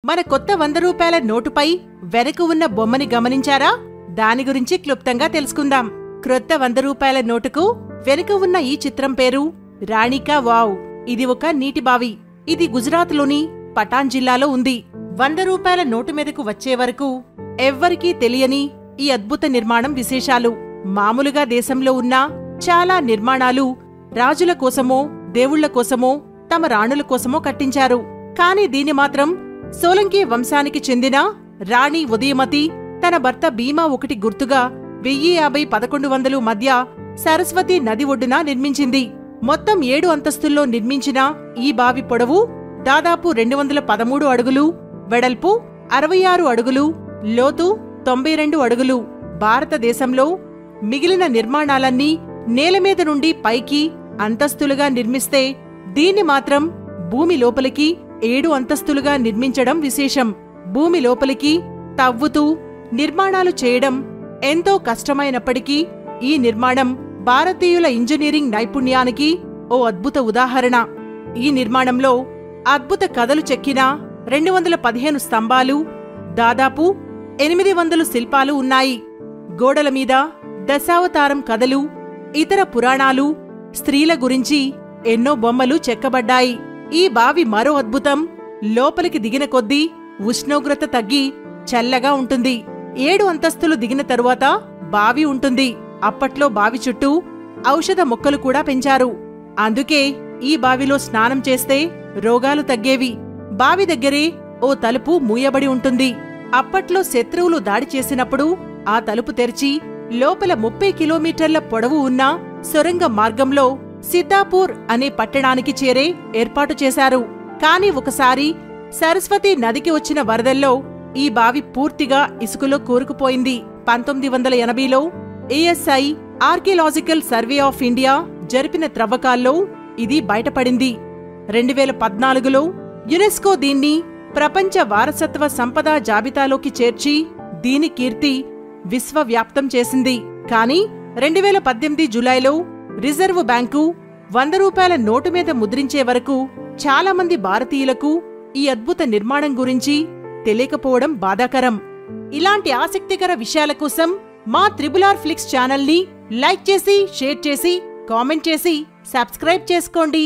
మన కొత్త 100 రూపాయల నోటుపై వెనక ఉన్న బొమ్మని గమనించారా? దాని గురించి క్లుప్తంగా తెలుసుకుందాం. క్రొత్త 100 రూపాయల నోటుకు వెనుక ఉన్న ఈ చిత్రం పేరు రాణి కా వావ్. ఇది ఒక నీటి బావి. ఇది గుజరాత్లోని పటాన్ జిల్లాలో ఉంది. 100 రూపాయల నోటు మీదకు వచ్చే వరకు ఎవ్వరికీ తెలియని ఈ అద్భుత నిర్మాణం విశేషాలు. మామూలుగా దేశంలో ఉన్న చాలా నిర్మాణాలు రాజుల కోసమో దేవుళ్ల కోసమో తమ రాణుల కోసమో కట్టించారు. కాని దీని మాత్రం సోలంకీ వంశానికి చెందిన రాణి ఉదయమతి తన భర్త భీమా ఒకటి గుర్తుగా 1050-1100 మధ్య సరస్వతి నది ఒడ్డున నిర్మించింది. మొత్తం 7 అంతస్తుల్లో నిర్మించిన ఈ బావి పొడవు దాదాపు 213 అడుగులు, వెడల్పు 66 అడుగులు, లోతు 92 అడుగులు. భారతదేశంలో మిగిలిన నిర్మాణాలన్నీ నేలమీద నుండి పైకి అంతస్తులుగా నిర్మిస్తే దీన్ని మాత్రం భూమి లోపలికి 7 అంతస్తులుగా నిర్మించడం విశేషం. భూమి లోపలికి తవ్వుతూ నిర్మాణాలు చేయడం ఎంతో కష్టమైనప్పటికీ ఈ నిర్మాణం భారతీయుల ఇంజనీరింగ్ నైపుణ్యానికి ఓ అద్భుత ఉదాహరణ. ఈ నిర్మాణంలో అద్భుత కథలు చెక్కిన 215 స్తంభాలు, దాదాపు 800 శిల్పాలు ఉన్నాయి. గోడల మీద దశావతారం కథలు, ఇతర పురాణాలు, స్త్రీల గురించి ఎన్నో బొమ్మలు చెక్కబడ్డాయి. ఈ బావి మరో అద్భుతం, లోపలికి దిగిన కొద్దీ ఉష్ణోగ్రత తగ్గి చల్లగా ఉంటుంది. 7 అంతస్తులు దిగిన తరువాత బావి ఉంటుంది. అప్పట్లో బావి చుట్టూ ఔషధ మొక్కలు కూడా పెంచారు. అందుకే ఈ బావిలో స్నానం చేస్తే రోగాలు తగ్గేవి. బావి దగ్గరే ఓ తలుపు మూయబడి ఉంటుంది. అప్పట్లో శత్రువులు దాడి చేసినప్పుడు ఆ తలుపు తెరిచి లోపల 30 కిలోమీటర్ల పొడవు ఉన్న సొరంగ మార్గంలో సిద్దాపూర్ అనే పట్టణానికి చేరే ఏర్పాటు చేశారు. కాని ఒకసారి సరస్వతి నదికి వచ్చిన వరదల్లో ఈ బావి పూర్తిగా ఇసుకలో కూరుకుపోయింది. 1980లో ASI archaeological survey of India జరిపిన త్రవ్వకాల్లో ఇది బయటపడింది. 2014లో యునెస్కో దీన్ని ప్రపంచ వారసత్వ సంపద జాబితాలోకి చేర్చి దీని కీర్తి విశ్వవ్యాప్తం చేసింది. కాని 2018 జులైలో రిజర్వు బ్యాంకు 100 రూపాయల నోటు మీద ముద్రించే వరకు చాలామంది భారతీయులకు ఈ అద్భుత నిర్మాణం గురించి తెలియకపోవడం బాధాకరం. ఇలాంటి ఆసక్తికర విషయాల కోసం మా త్రిబుల్ ఆర్ ఫ్లిక్స్ ఛానల్ని లైక్ చేసి, షేర్ చేసి, కామెంట్ చేసి, సబ్స్క్రైబ్ చేసుకోండి.